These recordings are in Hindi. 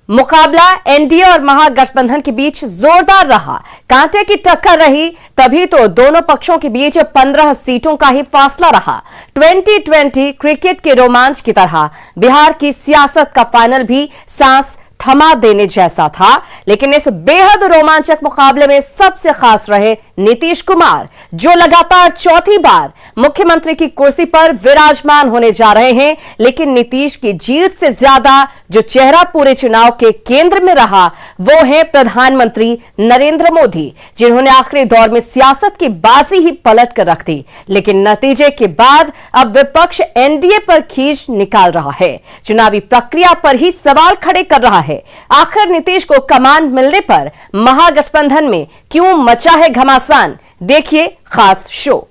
मुकाबला एनडीए और महागठबंधन के बीच जोरदार रहा। कांटे की टक्कर रही, तभी तो दोनों पक्षों के बीच 15 सीटों का ही फासला रहा। 2020 क्रिकेट के रोमांच की तरह बिहार की सियासत का फाइनल भी सांस थमा देने जैसा था। लेकिन इस बेहद रोमांचक मुकाबले में सबसे खास रहे नीतीश कुमार, जो लगातार चौथी बार मुख्यमंत्री की कुर्सी पर विराजमान होने जा रहे हैं। लेकिन नीतीश की जीत से ज्यादा जो चेहरा पूरे चुनाव के केंद्र में रहा, वो है प्रधानमंत्री नरेंद्र मोदी, जिन्होंने आखिरी दौर में सियासत की बाजी ही पलट कर रख दी। लेकिन नतीजे के बाद अब विपक्ष एनडीए पर खींच निकाल रहा है, चुनावी प्रक्रिया पर ही सवाल खड़े कर रहा है। आखिर नीतीश को कमान मिलने पर महागठबंधन में क्यों मचा है घमासान? देखिए खास शो।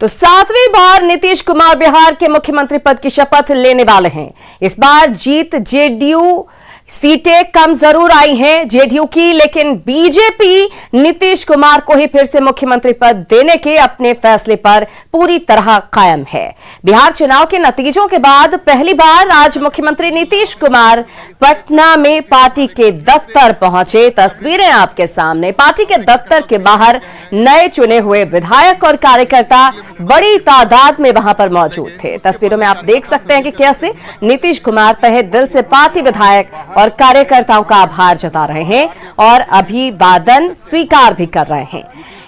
तो 7वीं बार नीतीश कुमार बिहार के मुख्यमंत्री पद की शपथ लेने वाले हैं। इस बार जीत जेडीयू सीटें कम जरूर आई हैं जेडीयू की, लेकिन बीजेपी नीतीश कुमार को ही फिर से मुख्यमंत्री पद देने के अपने फैसले पर पूरी तरह कायम है। बिहार चुनाव के नतीजों के बाद पहली बार आज मुख्यमंत्री नीतीश कुमार पटना में पार्टी के दफ्तर पहुंचे। तस्वीरें आपके सामने। पार्टी के दफ्तर के बाहर नए चुने हुए विधायक और कार्यकर्ता बड़ी तादाद में वहां पर मौजूद थे। तस्वीरों में आप देख सकते हैं कि कैसे नीतीश कुमार तहे दिल से पार्टी विधायक और कार्यकर्ताओं का आभार जता रहे हैं और अभिवादन स्वीकार भी कर रहे हैं।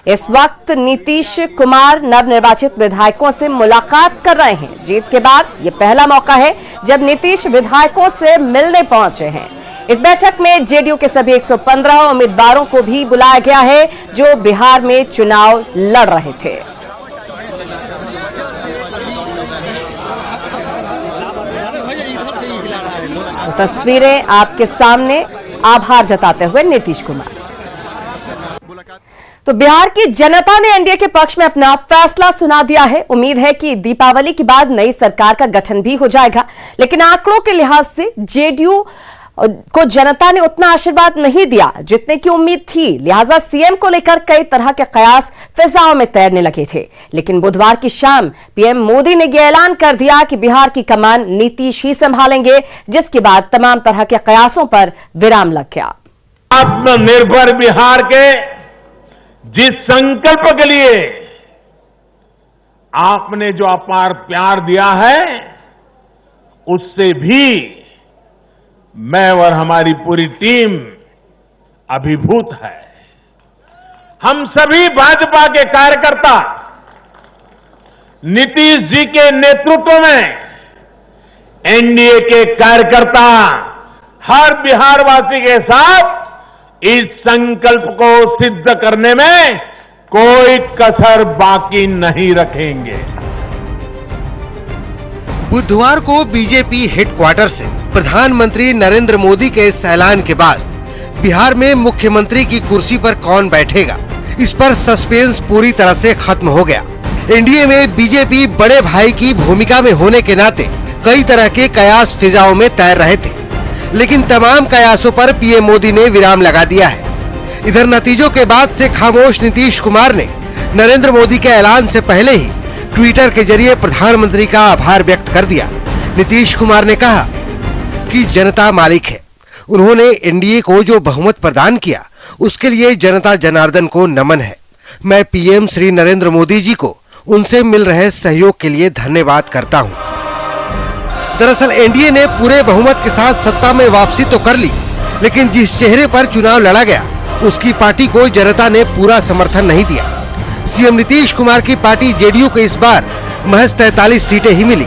इस वक्त नीतीश कुमार नवनिर्वाचित विधायकों से मुलाकात कर रहे हैं। जीत के बाद यह पहला मौका है जब नीतीश विधायकों से मिलने पहुंचे हैं। इस बैठक में जेडीयू के सभी 115 उम्मीदवारों को भी बुलाया गया है जो बिहार में चुनाव लड़ रहे थे। तो तस्वीरें आपके सामने, आभार जताते हुए नीतीश कुमार। तो बिहार की जनता ने एनडीए के पक्ष में अपना फैसला सुना दिया है। उम्मीद है कि दीपावली के बाद नई सरकार का गठन भी हो जाएगा। लेकिन आंकड़ों के लिहाज से जेडीयू को जनता ने उतना आशीर्वाद नहीं दिया जितने की उम्मीद थी। लिहाजा सीएम को लेकर कई तरह के कयास फिजाओं में तैरने लगे थे। लेकिन बुधवार की शाम पीएम मोदी ने यह ऐलान कर दिया कि बिहार की कमान नीतीश ही संभालेंगे, जिसके बाद तमाम तरह के कयासों पर विराम लग गया। आत्मनिर्भर बिहार के जिस संकल्प के लिए आपने जो अपार प्यार दिया है, उससे भी मैं और हमारी पूरी टीम अभिभूत है। हम सभी भाजपा के कार्यकर्ता नीतीश जी के नेतृत्व में एनडीए के कार्यकर्ता हर बिहारवासी के साथ इस संकल्प को सिद्ध करने में कोई कसर बाकी नहीं रखेंगे। बुधवार को बीजेपी हेडक्वार्टर से प्रधानमंत्री नरेंद्र मोदी के इस ऐलान के बाद बिहार में मुख्यमंत्री की कुर्सी पर कौन बैठेगा, इस पर सस्पेंस पूरी तरह से खत्म हो गया। एनडीए में बीजेपी बड़े भाई की भूमिका में होने के नाते कई तरह के कयास फिजाओं में तैर रहे थे, लेकिन तमाम कयासों पर पीएम मोदी ने विराम लगा दिया है। इधर नतीजों के बाद से खामोश नीतीश कुमार ने नरेंद्र मोदी के ऐलान से पहले ही ट्विटर के जरिए प्रधानमंत्री का आभार व्यक्त कर दिया। नीतीश कुमार ने कहा कि जनता मालिक है, उन्होंने एनडीए को जो बहुमत प्रदान किया उसके लिए जनता जनार्दन को नमन है। मैं पीएम श्री नरेंद्र मोदी जी को उनसे मिल रहे सहयोग के लिए धन्यवाद करता हूं। दरअसल एनडीए ने पूरे बहुमत के साथ सत्ता में वापसी तो कर ली, लेकिन जिस चेहरे पर चुनाव लड़ा गया उसकी पार्टी को जनता ने पूरा समर्थन नहीं दिया। सीएम नीतीश कुमार की पार्टी जेडीयू को इस बार महज 43 सीटें ही मिली।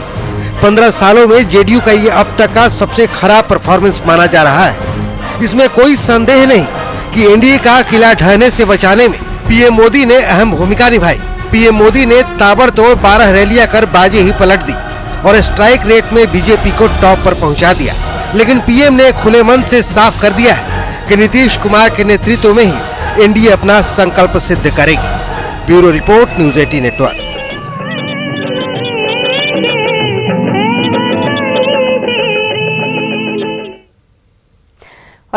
15 सालों में जेडीयू का ये अब तक का सबसे खराब परफॉर्मेंस माना जा रहा है। इसमें कोई संदेह नहीं कि एनडीए का किला ढहने से बचाने में पीएम मोदी ने अहम भूमिका निभाई। पीएम मोदी ने ताबड़तोड़ 12 रैलियां कर बाजी ही पलट दी और स्ट्राइक रेट में बीजेपी को टॉप पर पहुंचा दिया। लेकिन पीएम ने खुले मन से साफ कर दिया है कि नीतीश कुमार के नेतृत्व में ही एनडीए अपना संकल्प सिद्ध करेगी। Bureau report, news 18 network.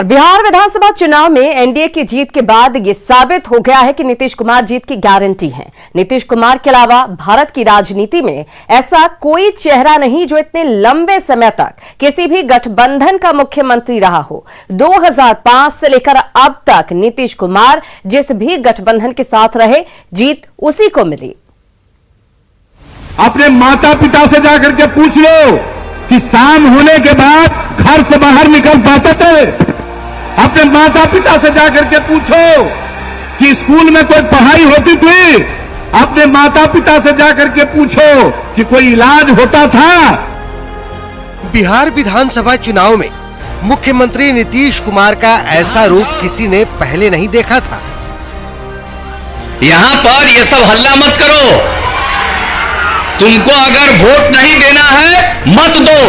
और बिहार विधानसभा चुनाव में एनडीए की जीत के बाद ये साबित हो गया है कि नीतीश कुमार जीत की गारंटी हैं। नीतीश कुमार के अलावा भारत की राजनीति में ऐसा कोई चेहरा नहीं जो इतने लंबे समय तक किसी भी गठबंधन का मुख्यमंत्री रहा हो। 2005 से लेकर अब तक नीतीश कुमार जिस भी गठबंधन के साथ रहे, जीत उसी को मिली। अपने माता पिता से जाकर के पूछ लो कि शाम होने के बाद घर से बाहर निकल पाते थे। अपने माता पिता से जाकर के पूछो कि स्कूल में कोई पढ़ाई होती थी। अपने माता पिता से जाकर के पूछो कि कोई इलाज होता था। बिहार विधानसभा चुनाव में मुख्यमंत्री नीतीश कुमार का ऐसा रूप किसी ने पहले नहीं देखा था। यहां पर ये सब हल्ला मत करो। तुमको अगर वोट नहीं देना है मत दो।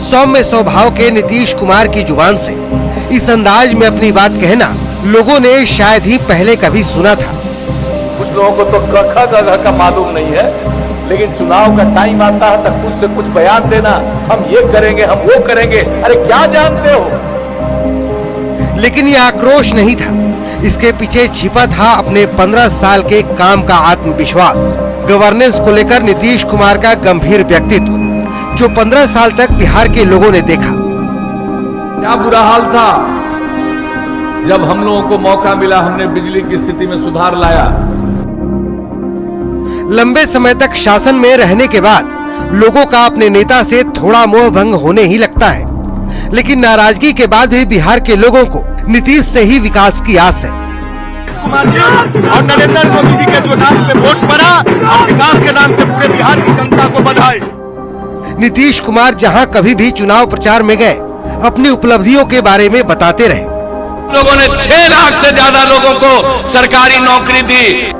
सौम्य स्वभाव के नीतीश कुमार की जुबान से इस अंदाज में अपनी बात कहना लोगों ने शायद ही पहले कभी सुना था। कुछ लोगों को तो कखा गघा का मालूम नहीं है, लेकिन चुनाव का टाइम आता है तक कुछ से कुछ बयान देना, हम ये करेंगे हम वो करेंगे। अरे क्या जानते हो? लेकिन ये आक्रोश नहीं था, इसके पीछे छिपा था अपने 15 साल के काम का आत्मविश्वास। गवर्नेंस को लेकर नीतीश कुमार का गंभीर व्यक्तित्व जो 15 साल तक बिहार के लोगों ने देखा। क्या बुरा हाल था जब हम लोगों को मौका मिला, हमने बिजली की स्थिति में सुधार लाया। लंबे समय तक शासन में रहने के बाद लोगों का अपने नेता से थोड़ा मोह भंग होने ही लगता है, लेकिन नाराजगी के बाद भी बिहार के लोगों को नीतीश से ही विकास की आस है। कुमार जी और नरेंद्र मोदी जी के जो नाम पे वोट पड़ा और विकास के नाम पे पूरे बिहार की जनता को बधाई। नीतीश कुमार जहां कभी भी चुनाव प्रचार में गए, अपनी उपलब्धियों के बारे में बताते रहे। लोगों ने 6 लाख से ज्यादा लोगों को सरकारी नौकरी दी,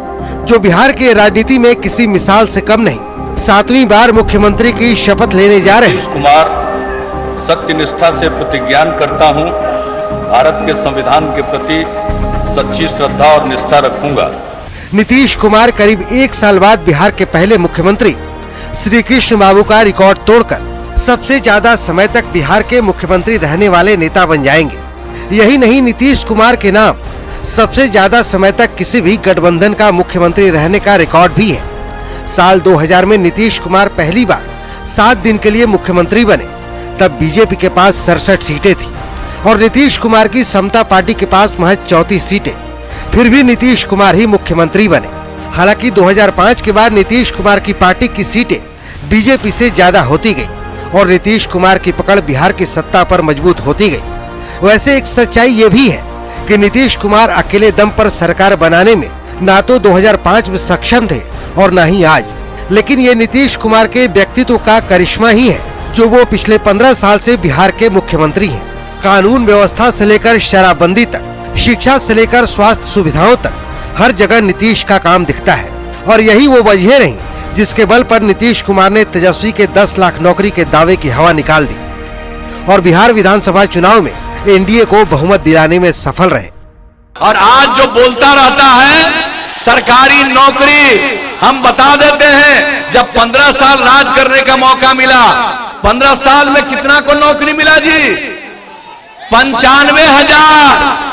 जो बिहार के राजनीति में किसी मिसाल से कम नहीं। 7वीं बार मुख्यमंत्री की शपथ लेने जा रहे हैं। कुमार सत्य निष्ठा से प्रतिज्ञान करता हूं, भारत के संविधान के प्रति सच्ची श्रद्धा और निष्ठा रखूंगा। नीतीश कुमार करीब 1 साल बाद बिहार के पहले मुख्यमंत्री श्री कृष्ण बाबू का रिकॉर्ड तोड़कर सबसे ज्यादा समय तक बिहार के मुख्यमंत्री रहने वाले नेता बन जाएंगे। यही नहीं, नीतीश कुमार के नाम सबसे ज्यादा समय तक किसी भी गठबंधन का मुख्यमंत्री रहने का रिकॉर्ड भी है। साल 2000 में नीतीश कुमार पहली बार 7 दिन के लिए मुख्यमंत्री बने, तब बीजेपी के पास 67 सीटें थी और नीतीश कुमार की समता पार्टी के पास महज 34 सीटें। फिर भी नीतीश कुमार ही मुख्यमंत्री बने। हालांकि 2005 के बाद नीतीश कुमार की पार्टी की सीटें बीजेपी से ज्यादा होती गई और नीतीश कुमार की पकड़ बिहार की सत्ता पर मजबूत होती गई। वैसे एक सच्चाई ये भी है कि नीतीश कुमार अकेले दम पर सरकार बनाने में ना तो 2005 में सक्षम थे और न ही आज, लेकिन ये नीतीश कुमार के व्यक्तित्व का करिश्मा ही है जो वो पिछले 15 साल से बिहार के मुख्यमंत्री हैं। कानून व्यवस्था से लेकर शराबबंदी तक, शिक्षा से लेकर स्वास्थ्य सुविधाओं तक हर जगह नीतीश का काम दिखता है और यही वो वजह रही जिसके बल पर नीतीश कुमार ने तेजस्वी के 10 लाख नौकरी के दावे की हवा निकाल दी और बिहार विधानसभा चुनाव में एनडीए को बहुमत दिलाने में सफल रहे। और आज जो बोलता रहता है सरकारी नौकरी, हम बता देते हैं जब 15 साल राज करने का मौका मिला, 15 साल में कितना को नौकरी मिला जी? 95,000।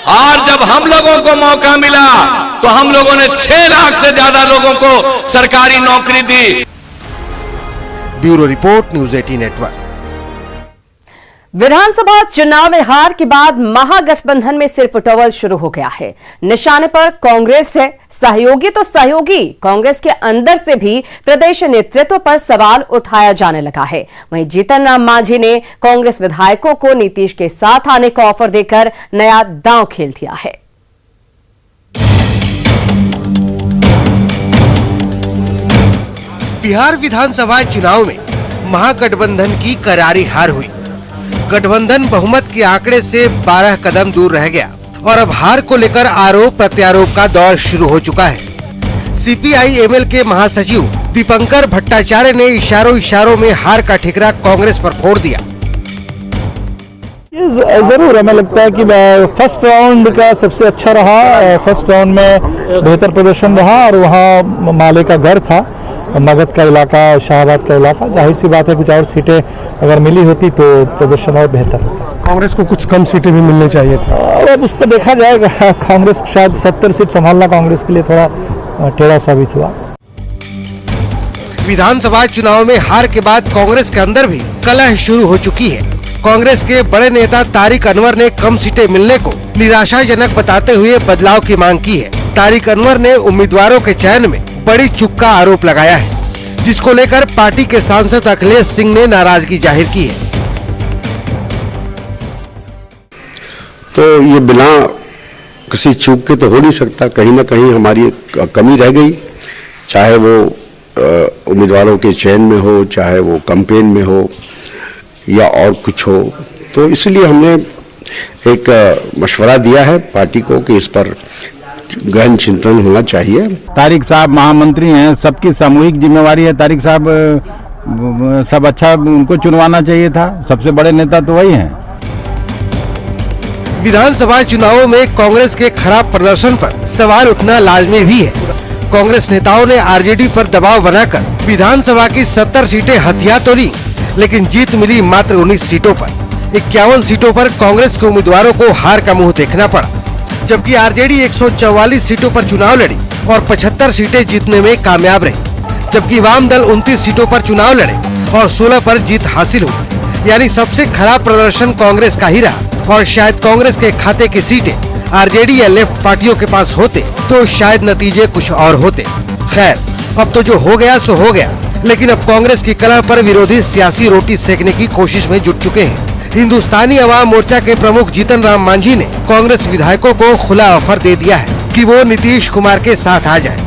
और जब हम लोगों को मौका मिला तो हम लोगों ने 6 लाख से ज्यादा लोगों को सरकारी नौकरी दी। Bureau report, news 18 network. विधानसभा चुनाव में हार के बाद महागठबंधन में सिर फुटवल शुरू हो गया है। निशाने पर कांग्रेस है। सहयोगी तो सहयोगी, कांग्रेस के अंदर से भी प्रदेश नेतृत्व पर सवाल उठाया जाने लगा है। वहीं जीतन राम मांझी ने कांग्रेस विधायकों को नीतीश के साथ आने का ऑफर देकर नया दांव खेल दिया है। बिहार विधानसभा चुनाव में महागठबंधन की करारी हार हुई। गठबंधन बहुमत के आंकड़े से 12 कदम दूर रह गया और अब हार को लेकर आरोप प्रत्यारोप का दौर शुरू हो चुका है। सीपीआई-एमएल के महासचिव दीपंकर भट्टाचार्य ने इशारों में हार का ठिकरा कांग्रेस पर फोड़ दिया। ये जरूर हमें लगता है कि फर्स्ट राउंड का सबसे अच्छा रहा। फर्स्ट राउंड में बेहतर प्रदर्शन रहा और वहाँ माले का घर था। मगध का इलाका, शाहबाद का इलाका, जाहिर सी बात है कुछ और सीटें अगर मिली होती तो प्रदर्शन और बेहतर होता। कांग्रेस को कुछ कम सीटें भी मिलनी चाहिए थी। और अब उस पर देखा जाएगा। कांग्रेस शायद 70 सीट संभालना कांग्रेस के लिए थोड़ा टेढ़ा साबित हुआ। विधानसभा चुनाव में हार के बाद कांग्रेस के अंदर भी कलह शुरू हो चुकी है। कांग्रेस के बड़े नेता तारिक अनवर ने कम सीटें मिलने को निराशाजनक बताते हुए बदलाव की मांग की है। तारिक अनवर ने उम्मीदवारों के चयन में बड़ी चूक का आरोप लगाया है, जिसको लेकर पार्टी के सांसद अखिलेश सिंह ने नाराजगी जाहिर की है। तो ये बिना किसी चूक के तो हो नहीं सकता, कहीं ना कहीं हमारी कमी रह गई, चाहे वो उम्मीदवारों के चयन में हो, चाहे वो कैंपेन में हो या और कुछ हो। तो इसलिए हमने एक मशवरा दिया है पार्टी को कि इस पर गहन चिंतन होना चाहिए। तारिक साहब महामंत्री हैं, सबकी सामूहिक जिम्मेवारी है। तारिक साहब सब अच्छा उनको चुनवाना चाहिए था, सबसे बड़े नेता तो वही हैं। विधानसभा चुनावों में कांग्रेस के खराब प्रदर्शन पर सवाल उठना लाजमी भी है। कांग्रेस नेताओं ने आरजेडी पर दबाव बनाकर विधानसभा की 70 सीटें हथिया तो ली, लेकिन जीत मिली मात्र 19 सीटों पर। 51 सीटों पर कांग्रेस के उम्मीदवारों को हार का मुंह देखना पड़ा, जबकि आरजेडी 144 सीटों पर चुनाव लड़ी और 75 सीटें जीतने में कामयाब रही, जबकि वाम दल 29 सीटों पर चुनाव लड़े और 16 पर जीत हासिल हुई। यानी सबसे खराब प्रदर्शन कांग्रेस का ही रहा और शायद कांग्रेस के खाते की सीटें आरजेडी या लेफ्ट पार्टियों के पास होते तो शायद नतीजे कुछ और होते। खैर, अब तो जो हो गया सो हो गया, लेकिन अब कांग्रेस की कलह पर विरोधी सियासी रोटी सेकने की कोशिश में जुट चुके हैं। हिंदुस्तानी अवाम मोर्चा के प्रमुख जीतन राम मांझी ने कांग्रेस विधायकों को खुला ऑफर दे दिया है कि वो नीतीश कुमार के साथ आ जाएं।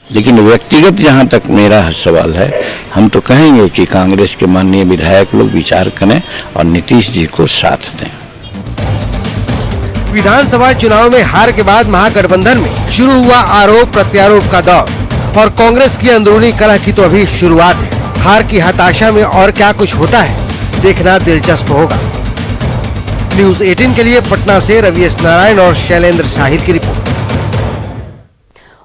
लेकिन व्यक्तिगत जहां तक मेरा सवाल है, हम तो कहेंगे कि कांग्रेस के माननीय विधायक लोग विचार करें और नीतीश जी को साथ दें। विधानसभा चुनाव में हार के बाद महागठबंधन में शुरू हुआ आरोप प्रत्यारोप का दौर और कांग्रेस की अंदरूनी कलह की तो अभी शुरुआत है। हार की हताशा में और क्या कुछ होता है, देखना दिलचस्प होगा। न्यूज़ 18 के लिए पटना से रविश नारायण और शैलेंद्र साहिल की रिपोर्ट।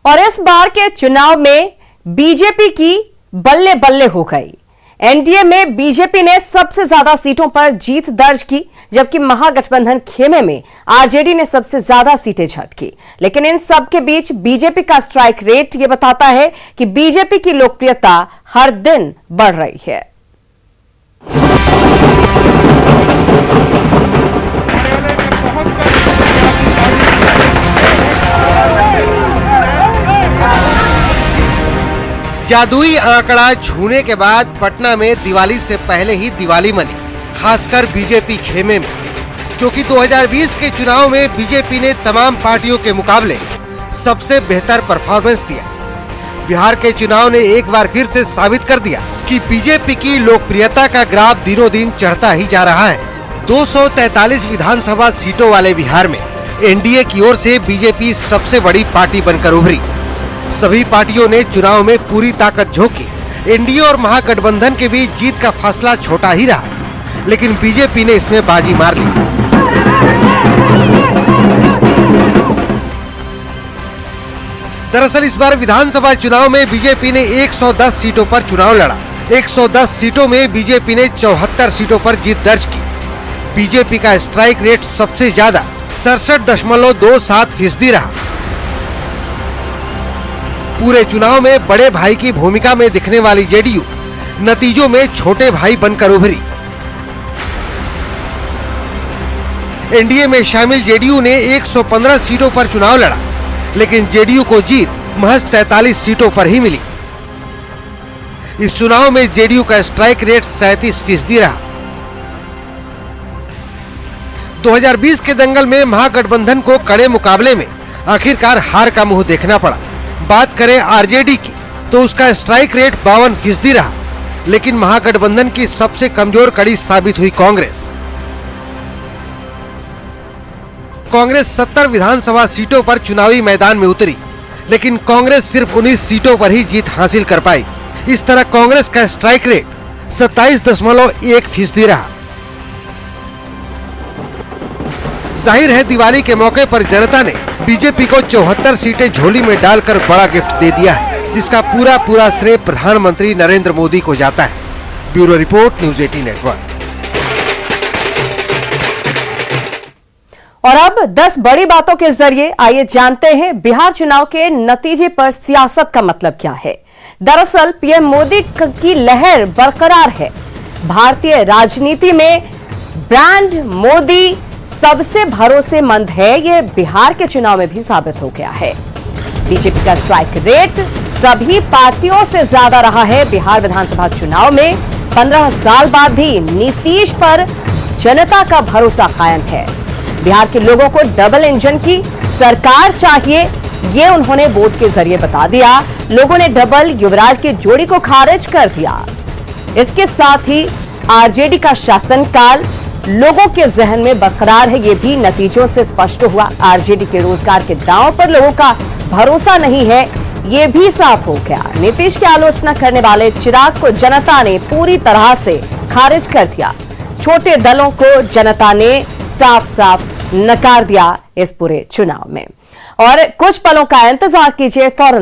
और इस बार के चुनाव में बीजेपी की बल्ले बल्ले हो गई। एनडीए में बीजेपी ने सबसे ज्यादा सीटों पर जीत दर्ज की, जबकि महागठबंधन खेमे में आरजेडी ने सबसे ज्यादा सीटें झटकी। लेकिन इन सब के बीच बीजेपी का स्ट्राइक रेट ये बताता है कि बीजेपी की लोकप्रियता हर दिन बढ़ रही है। जादुई आंकड़ा छूने के बाद पटना में दिवाली से पहले ही दिवाली मनी, खासकर बीजेपी खेमे में, क्योंकि 2020 के चुनाव में बीजेपी ने तमाम पार्टियों के मुकाबले सबसे बेहतर परफॉर्मेंस दिया। बिहार के चुनाव ने एक बार फिर से साबित कर दिया कि बीजेपी की लोकप्रियता का ग्राफ दिनों दिन चढ़ता ही जा रहा है। 243 विधानसभा सीटों वाले बिहार में एनडीए की ओर से बीजेपी सबसे बड़ी पार्टी बनकर उभरी। सभी पार्टियों ने चुनाव में पूरी ताकत झोंकी। एनडीए और महागठबंधन के बीच जीत का फासला छोटा ही रहा, लेकिन बीजेपी ने इसमें बाजी मार ली। दरअसल इस बार विधानसभा चुनाव में बीजेपी ने 110 सीटों पर चुनाव लड़ा। 110 सीटों में बीजेपी ने 74 सीटों पर जीत दर्ज की। बीजेपी का स्ट्राइक रेट सबसे ज्यादा 67.27% रहा। पूरे चुनाव में बड़े भाई की भूमिका में दिखने वाली जेडीयू नतीजों में छोटे भाई बनकर उभरी। एनडीए में शामिल जेडीयू ने 115 सीटों पर चुनाव लड़ा, लेकिन जेडीयू को जीत महज 43 सीटों पर ही मिली। इस चुनाव में जेडीयू का स्ट्राइक रेट 37% रहा। 2020 के दंगल में महागठबंधन को कड़े मुकाबले में आखिरकार हार का मुंह देखना पड़ा। बात करें आरजेडी की तो उसका स्ट्राइक रेट 52% रहा, लेकिन महागठबंधन की सबसे कमजोर कड़ी साबित हुई कांग्रेस 70 विधानसभा सीटों पर चुनावी मैदान में उतरी, लेकिन कांग्रेस सिर्फ 19 सीटों पर ही जीत हासिल कर पाई। इस तरह कांग्रेस का स्ट्राइक रेट 27.1% रहा। जाहिर है दिवाली के मौके पर जनता ने बीजेपी को 74 सीटें झोली में डालकर बड़ा गिफ्ट दे दिया है। जिसका पूरा श्रेय प्रधानमंत्री नरेंद्र मोदी को जाता है। Bureau report, news 18 network. और अब 10 बड़ी बातों के जरिए आइए जानते हैं बिहार चुनाव के नतीजे पर सियासत का मतलब क्या है। दरअसल पीएम मोदी की लहर बरकरार है। भारतीय राजनीति में ब्रांड मोदी सबसे भरोसेमंद है, यह बिहार के चुनाव में भी साबित हो गया है। बीजेपी का स्ट्राइक रेट सभी पार्टियों से ज्यादा रहा है। बिहार विधानसभा चुनाव में 15 साल बाद भी नीतीश पर जनता का भरोसा कायम है। बिहार के लोगों को डबल इंजन की सरकार चाहिए, ये उन्होंने वोट के जरिए बता दिया। लोगों ने डबल युवराज की जोड़ी को खारिज कर दिया। इसके साथ ही आरजेडी का शासनकाल लोगों के जहन में बरकरार है, ये भी नतीजों से स्पष्ट हुआ। आरजेडी के रोजगार के दांव पर लोगों का भरोसा नहीं है, ये भी साफ हो गया। नीतीश की आलोचना करने वाले चिराग को जनता ने पूरी तरह से खारिज कर दिया। छोटे दलों को जनता ने साफ साफ नकार दिया इस पूरे चुनाव में। और कुछ पलों का इंतजार कीजिए, फौरन